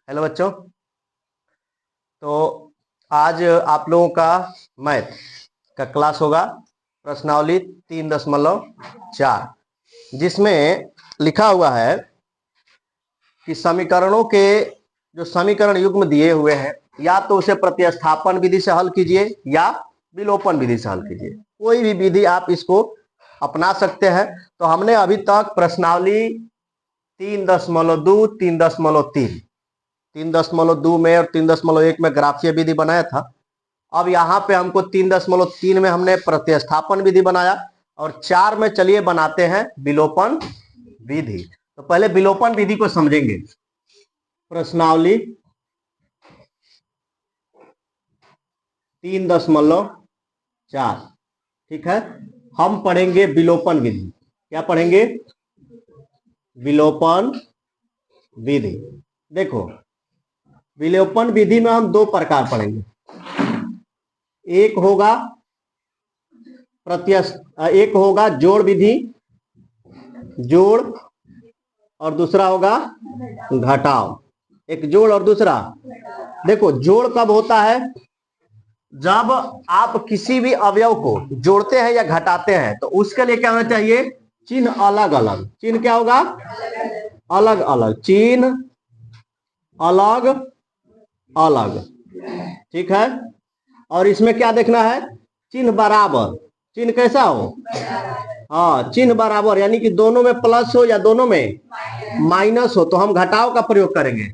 Hello बच्चों। तो आज आप लोगों का मैथ का क्लास होगा प्रश्नावली 3.4, जिसमें लिखा हुआ है कि समीकरणों के जो समीकरण युग्म दिए हुए हैं या तो उसे प्रतिस्थापन विधि से हल कीजिए या विलोपन विधि से हल कीजिए। कोई भी विधि आप इसको अपना सकते हैं। तो हमने अभी तक प्रश्नावली 3.2, 3.3, 3.2 में और 3.1 में ग्राफीय विधि बनाया था। अब यहाँ पे हमको 3.3 में हमने प्रतिस्थापन विधि बनाया और 4 में चलिए बनाते हैं विलोपन विधि। तो पहले विलोपन विधि को समझेंगे। प्रश्नावली 3.4, ठीक है। हम पढ़ेंगे विलोपन विधि। क्या पढ़ेंगे? विलोपन विधि। देखो, विलोपन विधि में हम दो प्रकार पढ़ेंगे। एक होगा जोड़ विधि, जोड़, और दूसरा होगा घटाव। एक जोड़ और दूसरा। देखो, जोड़ कब होता है? जब आप किसी भी अवयव को जोड़ते हैं या घटाते हैं तो उसके लिए क्या होना चाहिए? चिन्ह अलग अलग। चिन्ह क्या होगा? अलग अलग। चिन्ह अलग अलग, ठीक है। और इसमें क्या देखना है? चिन्ह बराबर। चिन्ह कैसा हो? हाँ, चिन्ह बराबर, यानी कि दोनों में प्लस हो या दोनों में माइनस हो तो हम घटाव का प्रयोग करेंगे।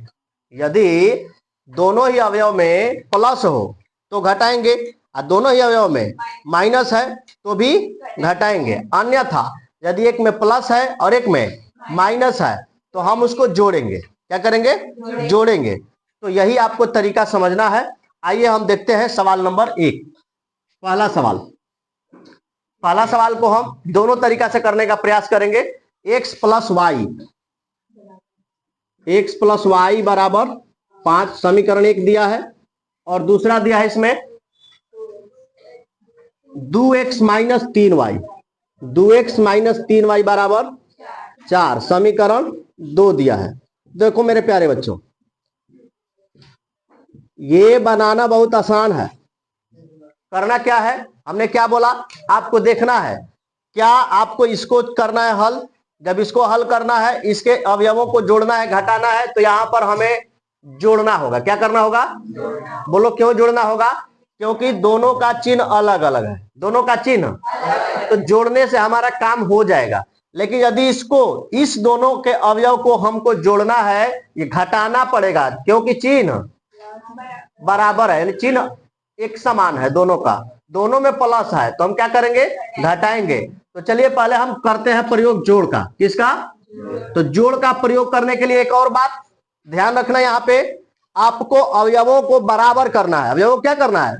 यदि दोनों ही अवयव में प्लस हो तो घटाएंगे और दोनों ही अवयव में माइनस है तो भी घटाएंगे। अन्यथा यदि एक में प्लस है और एक में माइनस है तो हम उसको जोड़ेंगे। क्या करेंगे? जोड़ेंगे। तो यही आपको तरीका समझना है। आइए हम देखते हैं सवाल नंबर 1। पहला सवाल को हम दोनों तरीका से करने का प्रयास करेंगे। x प्लस वाई बराबर 5 समीकरण 1 दिया है और दूसरा दिया है इसमें 2x minus 3y, 2x minus 3y बराबर 4 समीकरण 2 दिया है। देखो मेरे प्यारे बच्चों, ये बनाना बहुत आसान है। करना क्या है? हमने क्या बोला? आपको देखना है क्या आपको इसको करना है हल। जब इसको हल करना है, इसके अवयवों को जोड़ना है, घटाना है, तो यहां पर हमें जोड़ना होगा। क्या करना होगा? बोलो, क्यों जोड़ना होगा? क्योंकि दोनों का चिन्ह अलग अलग है। दोनों का चिन्ह, तो जोड़ने से हमारा काम हो जाएगा। लेकिन यदि इस दोनों के अवयव को हमको जोड़ना है, ये घटाना पड़ेगा क्योंकि चिन्ह बराबर है, यानी चिन्ह एक समान है दोनों का। दोनों में प्लस है तो हम क्या करेंगे? घटाएंगे। तो चलिए पहले हम करते हैं प्रयोग जोड़ का। किसका? तो जोड़ का प्रयोग करने के लिए एक और बात ध्यान रखना, यहाँ पे आपको अवयवों को बराबर करना है। अवयवों क्या करना है?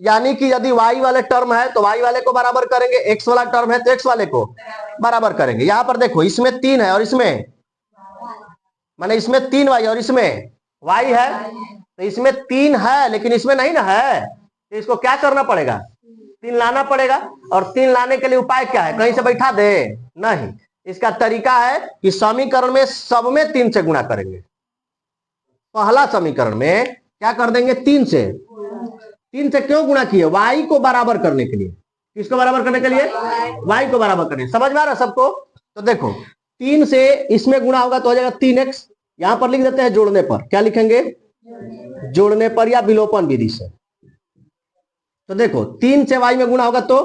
यानी कि यदि y वाले टर्म है तो y वाले को बराबर करेंगे, x वाला टर्म है तो x वाले को बराबर करेंगे। यहां पर देखो, इसमें 3 है और इसमें माने इसमें 3y और इसमें y है, तो इसमें 3 है लेकिन इसमें नहीं ना है, तो इसको क्या करना पड़ेगा? 3 लाना पड़ेगा। और 3 लाने के लिए उपाय क्या है? कहीं से बैठा दे? नहीं। इसका तरीका है कि समीकरण में सब में 3 से गुणा करेंगे। पहला समीकरण में क्या कर देंगे? 3 से। 3 से क्यों गुणा किए? y को बराबर करने के लिए। किसको बराबर करने के लिए? y को बराबर करने। समझ में आ रहा है सबको? तो देखो, 3 से इसमें गुणा होगा तो हो जाएगा 3x। यहां पर लिख देते हैं जोड़ने पर। क्या लिखेंगे? जोड़ने पर या विलोपन विधि से। तो देखो, 3 से y में गुणा होगा तो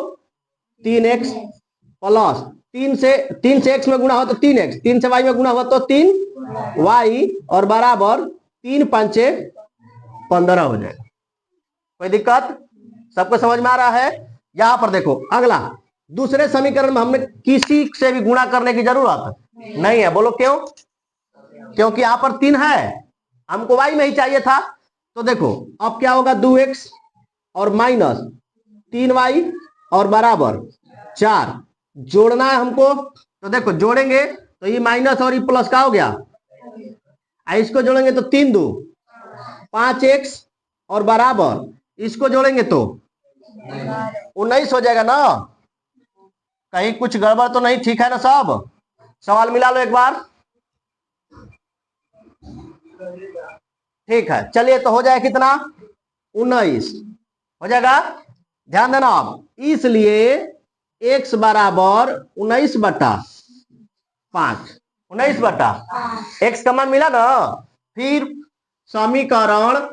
3x प्लस 3 से x में गुणा हो तो 3x, 3 से y में गुणा हुआ तो 3y और बराबर 3 पंचे 15 हो जाएगा। कोई दिक्कत? सबको समझ में आ रहा है? यहां पर देखो, अगला दूसरे समीकरण में हमने किसी से भी गुणा करने की जरूरत नहीं है। बोलो क्यों? क्योंकि यहां पर 3 है, हमको y में ही चाहिए था। तो देखो अब क्या होगा? 2x और माइनस 3y और बराबर 4 जोड़ना है हमको। तो देखो, जोड़ेंगे तो ये माइनस और ये प्लस का हो गया, इसको जोड़ेंगे तो 3 2 5x और बराबर इसको जोड़ेंगे तो 19 हो जाएगा ना। कहीं कुछ गड़बड़ तो नहीं? ठीक है ना सब? सवाल मिला लो एक बार। ठीक है, चलिए तो हो जाए कितना, 19 हो जाएगा। ध्यान देना अब, इसलिए x बराबर 19/5, 19/, x का मान मिला ना। फिर समीकरण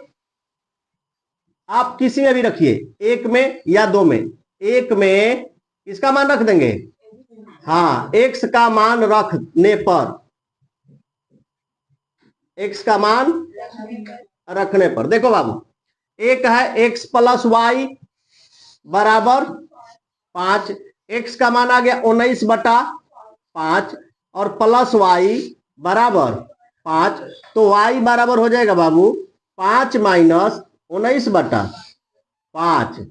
आप किसी में भी रखिए, एक में या दो में, एक में इसका मान रख देंगे, हाँ, x का मान रखने पर, x का मान रखने पर देखो बाबू, एक है x प्लस वाई बराबर 5, x का मान आ गया 19/5 और प्लस वाई बराबर 5, तो y बराबर हो जाएगा बाबू 5 माइनस 19/5।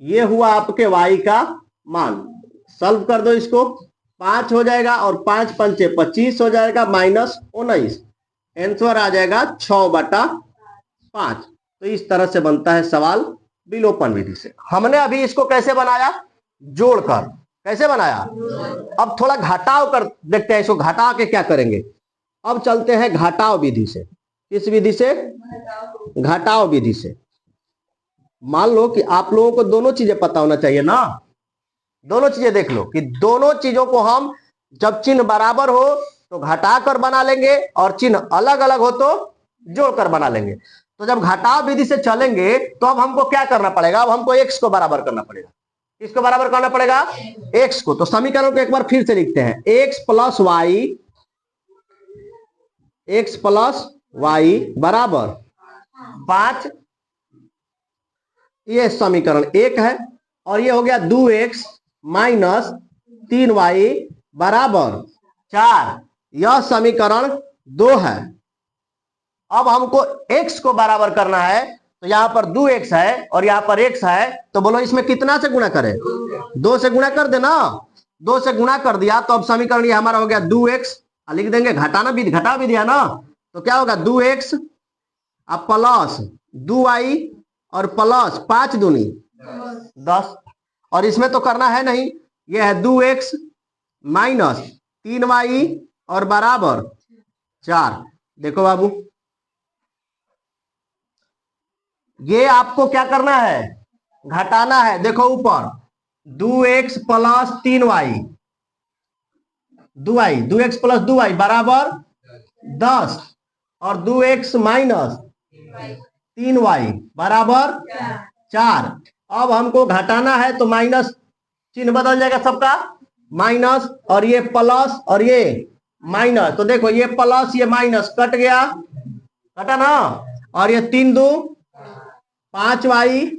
ये हुआ आपके y का मान। सॉल्व कर दो इसको, 5 हो जाएगा और 5 पंचे 25 हो जाएगा माइनस 19, आंसर आ जाएगा 6/5। तो इस तरह से बनता है सवाल विलोपन विधि से। हमने अभी इसको कैसे बनाया, जोड़कर। कैसे बनाया, अब थोड़ा घटाव कर देखते हैं, इसको घटा के क्या करेंगे। अब चलते हैं घटाव विधि से। किस विधि से, घटाव विधि से। मान लो कि आप लोगों को दोनों चीजें पता होना चाहिए ना, दोनों चीजें देख लो कि दोनों चीजों को हम जब चिन्ह बराबर हो तो घटाकर बना लेंगे और चिन्ह अलग अलग हो तो जोड़कर बना लेंगे। तो जब घटाव विधि से चलेंगे तो अब हमको क्या करना पड़ेगा, अब हमको x को बराबर करना पड़ेगा। किसको बराबर करना पड़ेगा, x को। तो समीकरण को एक बार फिर से लिखते हैं, x प्लस वाई बराबर 5, ये समीकरण 1 है। और ये हो गया 2x माइनस 3y बराबर 4, यह समीकरण 2 है। अब हमको x को बराबर करना है, तो यहां पर 2x है और यहां पर x है, तो बोलो इसमें कितना से गुणा करें, 2 से गुणा कर देना। 2 से गुणा कर दिया तो अब समीकरण ये हमारा हो गया 2x, लिख देंगे, घटाना भी, घटा भी दिया ना, तो क्या होगा 2x अब प्लस 2y और प्लस 5 दूनी 10, और इसमें तो करना है नहीं, ये है 2x माइनस 3y और बराबर 4। देखो बाबू, ये आपको क्या करना है, घटाना है। देखो ऊपर 2x plus 3y, 2x plus 2y बराबर 10 और 2x माइनस 3y बराबर 4। अब हमको घटाना है तो माइनस चिन्ह बदल जाएगा सबका, माइनस और ये प्लस और ये माइनस। तो देखो ये प्लस ये माइनस कट गया, कटा ना, और ये 3 2 5y,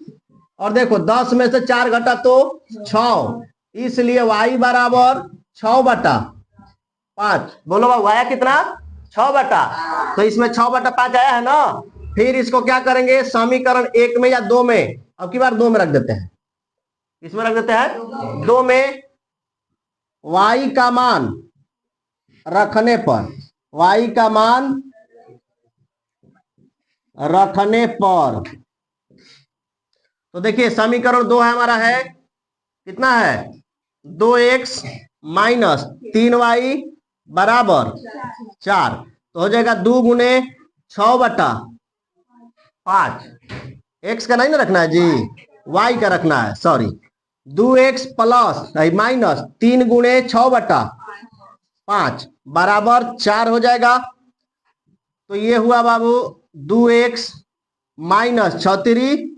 और देखो 10 में से 4 घटा तो 6, इसलिए y बराबर 6/5। बोलो बाबू आया कितना, 6/, तो इसमें 6/5 आया है ना। फिर इसको क्या करेंगे, समीकरण 1 में या 2 में, अब की बार 2 में रख देते हैं, इसमें रख देते हैं 2 में। y का मान रखने पर, y का मान रखने पर, तो देखिए समीकरण 2 है हमारा, है कितना है, 2x माइनस 3y बराबर 4, तो हो जाएगा 2 गुने 6/5। x का नहीं ना रखना है जी, y का रखना है, सॉरी। 2x प्लस माइनस 3 गुणे 6/5 बराबर 4 हो जाएगा। तो ये हुआ बाबू 2x माइनस 36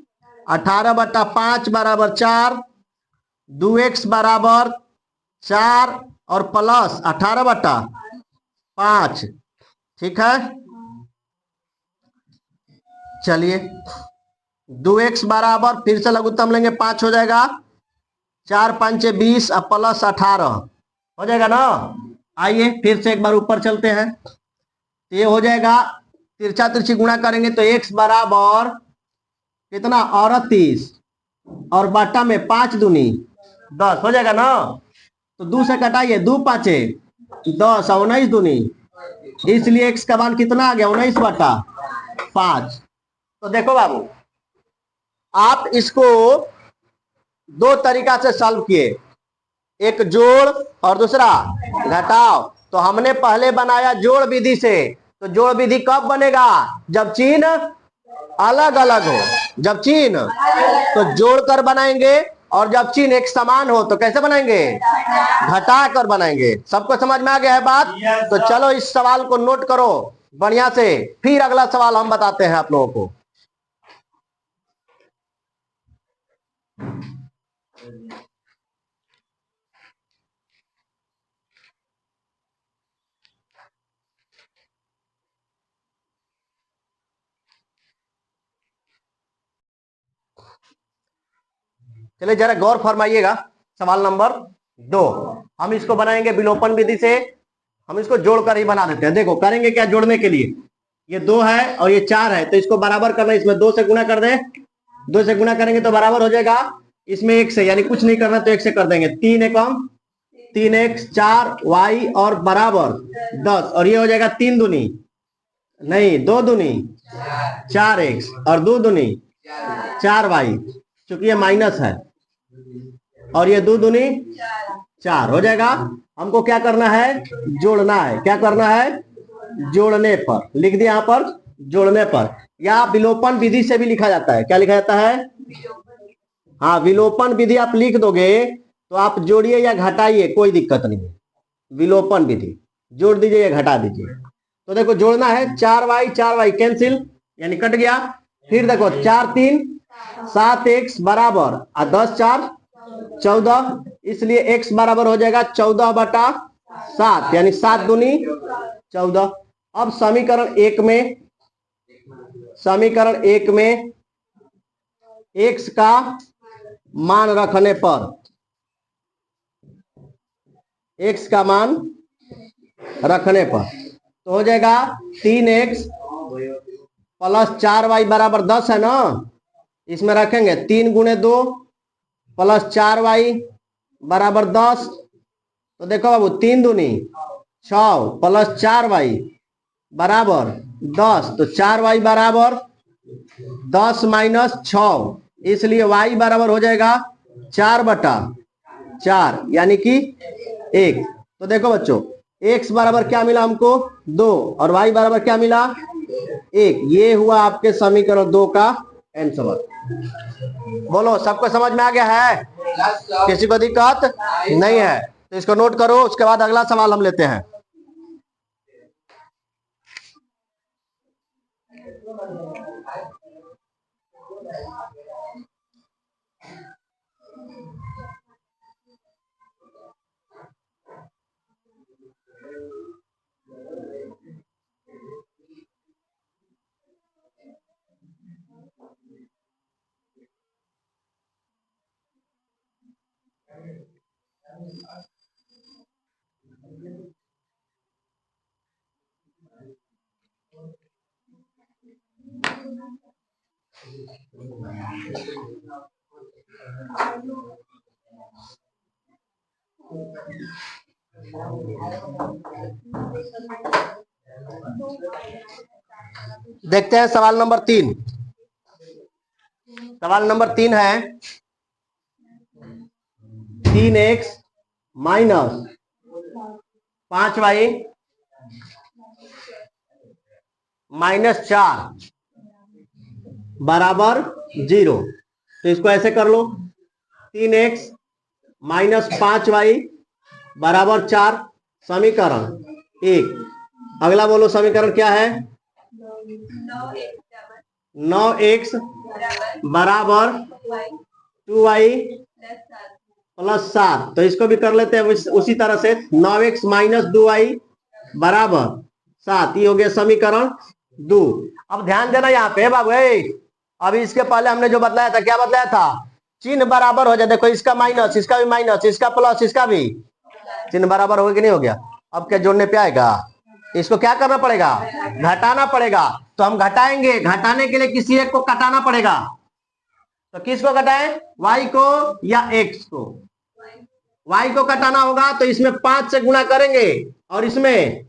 18/5 बराबर 4, 2x बराबर 4 और प्लस 18/5, ठीक है। चलिए 2x बराबर, फिर से लघुत्तम लेंगे 5 हो जाएगा, 4 5 20 और प्लस 18 हो जाएगा ना। आइए फिर से एक बार ऊपर चलते हैं, तो ये हो जाएगा, तिरछा तिरछी गुणा करेंगे तो x बराबर कितना 38 और बाटा में 5 दूनी 10 हो जाएगा ना। तो 2 से कटाइए, 2 5 10 और 19 दूनी, इसलिए x का मान कितना आ गया 19/5। तो देखो बाबू, आप इसको 2 तरीका से सॉल्व किए, एक जोड़ और दूसरा घटाव। तो हमने पहले बनाया जोड़ विधि से, तो जोड़ विधि कब बनेगा? जब चिन्ह अलग अलग हो। जब चिन्ह तो जोड़कर बनाएंगे, और जब चिन्ह एक समान हो तो कैसे बनाएंगे? घटा कर बनाएंगे। सबको समझ में आ गया है बात? तो चलो इस सवाल को नोट करो बढ़िया से, फिर अगला सवाल हम बताते हैं आप लोगों को। चलिए जरा गौर फरमाइएगा। सवाल नंबर 2 हम इसको बनाएंगे विलोपन विधि से। हम इसको जोड़कर ही बना देते हैं। देखो करेंगे क्या जोड़ने के लिए? ये 2 है और ये 4 है, तो इसको बराबर करना है। इसमें 2 से गुणा कर दें, 2 से गुणा करेंगे तो बराबर हो जाएगा। इसमें 1 से, यानी कुछ नहीं करना तो 1 से कर देंगे। 3 एकम 3x 4y और बराबर 10, और ये हो जाएगा 3 दूनी नहीं 2 दूनी 4x और 2 दूनी 4y, चूंकि ये माइनस है, और ये 2 दूनी 4 हो जाएगा। हमको क्या करना है? जोड़ना है। क्या करना है? जोड़ने पर लिख दिया, यहां पर जोड़ने पर, या विलोपन विधि से भी लिखा जाता है। क्या लिखा जाता है? हाँ, विलोपन विधि आप लिख दोगे तो आप जोड़िए या घटाइए, कोई दिक्कत नहीं है। विलोपन विधि जोड़ दीजिए या घटा दीजिए। तो देखो जोड़ना है, 4y कैंसिल, यानी कट गया। फिर देखो 4 3 7x बराबर 10 4 14, इसलिए x बराबर हो जाएगा 14/7, यानी 7 दूनी 14। अब समीकरण 1 में x का मान रखने पर, x का मान रखने पर तो हो जाएगा 3x प्लस 4y बराबर 10 है ना। इसमें रखेंगे 3 गुणे 2 प्लस 4y बराबर 10। तो देखो बाबू 3 दूनी 6 प्लस 4y बराबर 10, तो 4y बराबर 10 माइनस 6, इसलिए y बराबर हो जाएगा 4/4, यानी कि 1। तो देखो बच्चों x बराबर क्या मिला हमको? 2, और y बराबर क्या मिला? 1। ये हुआ आपके समीकरण 2 का आंसर। बोलो सबको समझ में आ गया है? किसी को दिक्कत नहीं है तो इसको नोट करो। उसके बाद अगला सवाल हम लेते हैं। देखते हैं सवाल नंबर 3। सवाल नंबर 3 है 3x माइनस 5y माइनस 4 बराबर 0। तो इसको ऐसे कर लो, 3x माइनस 5y बराबर 4, समीकरण 1। अगला बोलो समीकरण क्या है? 9x बराबर 2y प्लस 7। तो इसको भी कर लेते हैं उसी तरह से, 9x माइनस 2y बराबर 7। ये हो गया समीकरण 2। अब ध्यान देना यहाँ पे बाबू, अभी इसके पहले हमने जो बतलाया था, क्या बतलाया था? चिन्ह बराबर हो जाए। देखो इसका माइनस, इसका भी माइनस, इसका प्लस, इसका भी चिन्ह बराबर हो गया कि नहीं हो गया? अब क्या जोड़ने पे आएगा? इसको क्या करना पड़ेगा? घटाना पड़ेगा। तो हम घटाएंगे, घटाने के लिए किसी एक को घटाना पड़ेगा। तो किसको घटाएं? y को या x को? y को घटाना होगा तो इसमें 5 से गुणा करेंगे और इसमें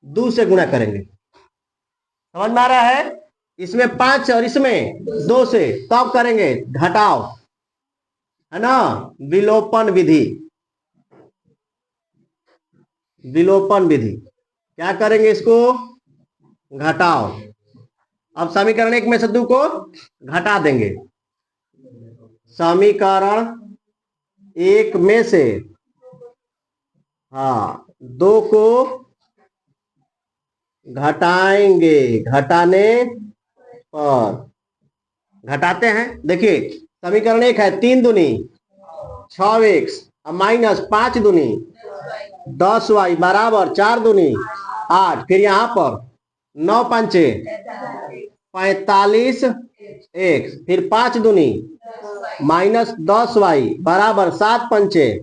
2 से गुणा करेंगे। समझ में आ रहा है? इसमें 5 और इसमें 2 से, तब करेंगे घटाओ, है ना? विलोपन विधि। विलोपन विधि क्या करेंगे? इसको घटाओ। अब समीकरण 1 में से 2 को घटा देंगे। समीकरण 1 में से 2 को घटाएंगे। घटाने पर घटाते हैं। देखिए समीकरण 1 है 3 दूनी 6x माइनस 5 दूनी 10y बराबर 4 दूनी 8। फिर यहाँ पर 9 पंचे 45x, फिर 5 दूनी माइनस 10y बराबर 7 पंचे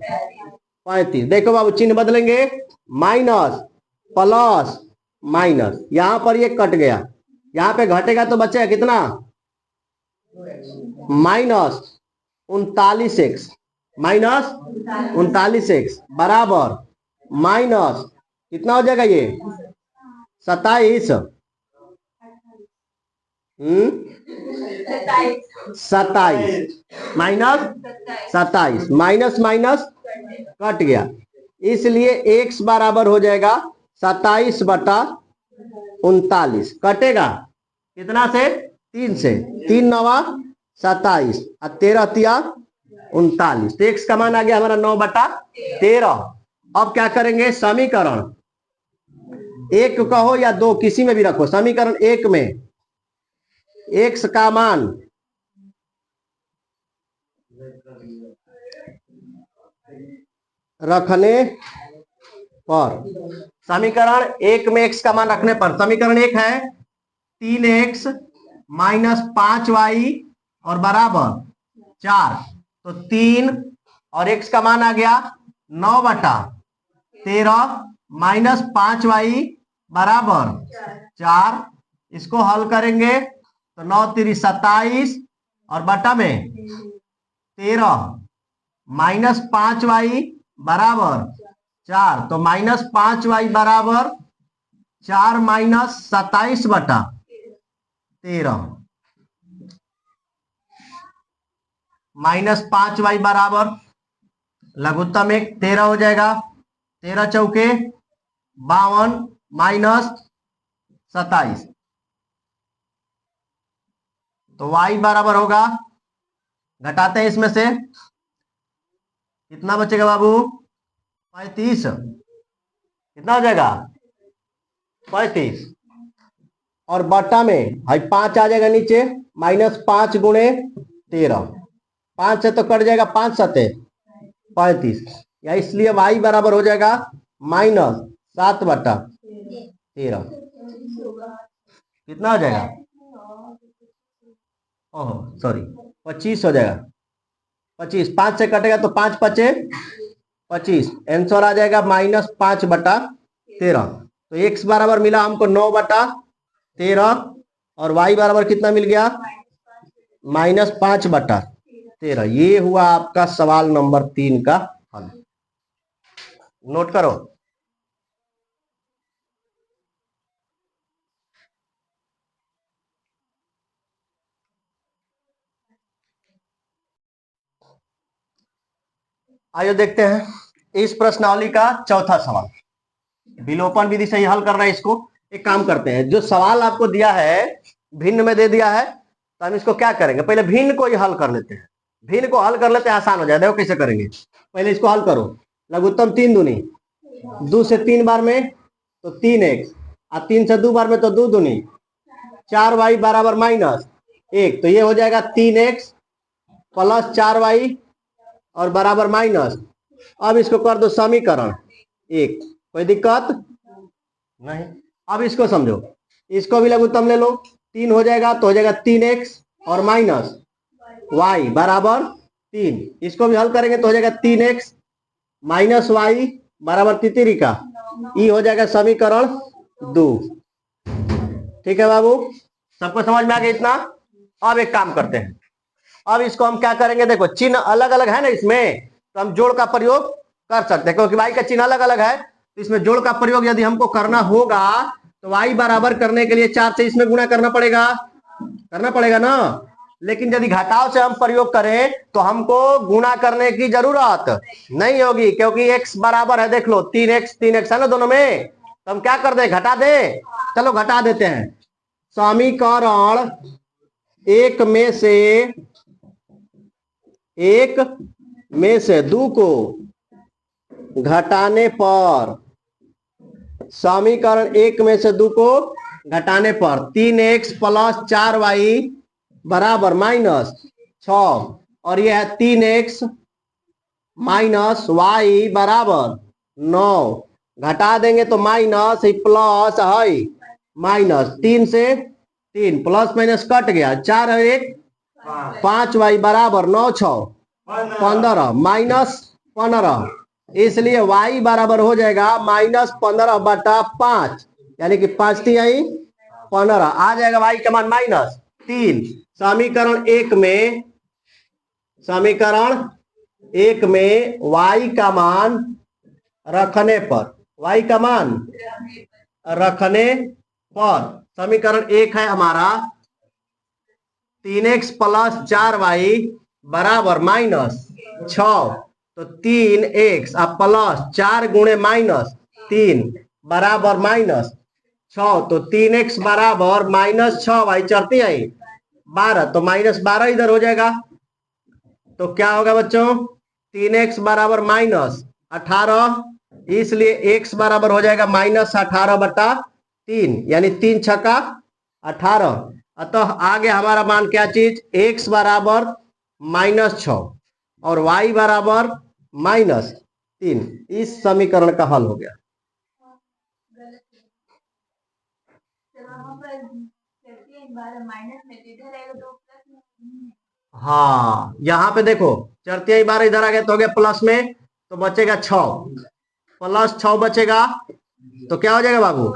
35। देखो बाबू चिन्ह बदलेंगे, माइनस प्लस माइनस, यहां पर ये कट गया, यहां पे घटेगा तो बचेगा कितना, माइनस 39x, माइनस 39x बराबर माइनस कितना हो जाएगा ये 27, 27 माइनस 27, माइनस माइनस कट गया, इसलिए x बराबर हो जाएगा 27/39। कटेगा कितना से, 3 से, 3 9 27 और 13 तिया 39। तो x का मान आ गया हमारा 9/13। अब क्या करेंगे, समीकरण 1 कहो या 2 किसी में भी रखो, समीकरण 1 में x का मान रखने पर, समीकरण 1 में x का मान रखने पर, समीकरण 1 है 3x माइनस 5y और बराबर 4, तो 3 और x का मान आ गया 9/13 माइनस 5y बराबर 4। इसको हल करेंगे तो 9 3 27 और बटा में 13 माइनस 5y बराबर 4, तो माइनस 5y बराबर 4 माइनस 27/13, माइनस 5y बराबर लघुत्तम 1 13 हो जाएगा, 13 चौके 52 माइनस 27, तो y बराबर होगा, घटाते हैं इसमें से कितना बचेगा बाबू 35, कितना हो जाएगा 35 और बटा में भाई 5 आ जाएगा नीचे, माइनस 5 गुणे 13, 5 से तो कट जाएगा, 5 7 35, या इसलिए y बराबर हो जाएगा माइनस 7/13। कितना हो जाएगा, ओह सॉरी 25 हो जाएगा, 25, 5 से कटेगा तो 5 5 25, आंसर आ जाएगा माइनस 5/13। तो x बराबर मिला हमको 9/13 और y बराबर कितना मिल गया, माइनस 5/13। ये हुआ आपका सवाल नंबर 3 का हल। नोट करो। आइए देखते हैं इस प्रश्नावली का चौथा सवाल। विलोपन विधि से ही हल करना है इसको। एक काम करते हैं, जो सवाल आपको दिया है भिन्न में दे दिया है, तो हम इसको क्या करेंगे, पहले भिन्न को ही हल कर लेते हैं। भिन्न को हल कर लेते हैं, आसान हो जाए। देखो कैसे करेंगे, पहले इसको हल करो। लघुत्तम 3 दूनी 2 से 3 बार में तो 3x और 3 से 2 बार में तो 2 दूनी 4y बराबर माइनस 1, तो ये हो जाएगा 3x प्लस 4y और बराबर माइनस। अब इसको कर दो समीकरण 1, कोई दिक्कत नहीं। अब इसको समझो, इसको भी लघुत्तम ले लो, 3 हो जाएगा तो हो जाएगा 3x और माइनस y बराबर 3। इसको भी हल करेंगे तो हो जाएगा 3x माइनस y बराबर तितरी का, ये हो जाएगा समीकरण 2। ठीक है बाबू, सबको समझ में आ गया इतना। अब एक काम करते हैं, अब इसको हम क्या करेंगे, देखो चिन्ह अलग अलग है ना इसमें, तो हम जोड़ का प्रयोग कर सकते हैं, क्योंकि y का चिन्ह अलग अलग है, तो इसमें जोड़ का प्रयोग यदि हमको करना होगा तो y बराबर करने के लिए 4 से इसमें गुणा करना पड़ेगा ना। लेकिन यदि घटाव से हम प्रयोग करें तो हमको गुणा करने की जरूरत नहीं होगी, क्योंकि x बराबर है, देख लो 3x है ना दोनों में, तो हम क्या कर दे, घटा दे चलो घटा देते हैं। समीकरण एक में से दो को घटाने पर, समीकरण एक में से दो को घटाने पर 3x प्लस 4y बराबर -6, और यह है 3x माइनस वाई बराबर 9। घटा देंगे तो माइनस, प्लस है माइनस, 3 से 3 प्लस माइनस कट गया, 4 है 1 5y बराबर 9 6 15 -15, इसलिए y बराबर हो जाएगा -15/5, यानी कि 5 थी आई 15, आ जाएगा y का मान -3। समीकरण एक में y का मान रखने पर, y का मान रखने पर समीकरण एक है हमारा 3x प्लस 4y बराबर -6, तो 3x अब प्लस 4 गुणे -3 बराबर -6, तो 3x बराबर -6y चढ़ती आई 12, तो -12 इधर हो जाएगा, तो क्या होगा बच्चों 3x बराबर -18, इसलिए x बराबर हो जाएगा -18/3, यानी 3 छक्का 18। अतः आगे हमारा मान क्या चीज, x बराबर -6 और y बराबर -3, इस समीकरण का हल हो गया। हाँ यहाँ पे देखो चरतिया 12 इधर आ गया तो हो गया प्लस में, तो बचेगा 6, प्लस 6 बचेगा, तो क्या हो जाएगा बाबू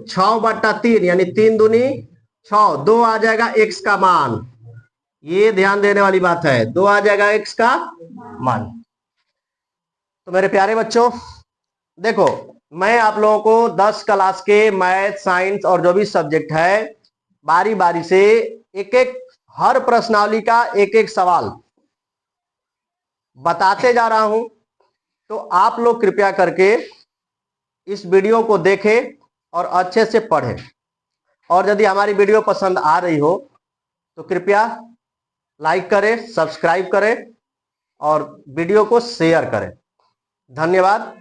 6/3, यानी 3 दूनी 6, 2 आ जाएगा x का मान, ये ध्यान देने वाली बात है, 2 आ जाएगा x का मान। तो मेरे प्यारे बच्चों देखो, मैं आप लोगों को 10 क्लास के मैथ साइंस और जो भी सब्जेक्ट है बारी बारी से एक एक हर प्रश्नावली का एक एक सवाल बताते जा रहा हूं, तो आप लोग कृपया करके इस वीडियो को देखें और अच्छे से पढ़ें, और यदि हमारी वीडियो पसंद आ रही हो तो कृपया लाइक करें, सब्सक्राइब करें और वीडियो को शेयर करें। धन्यवाद।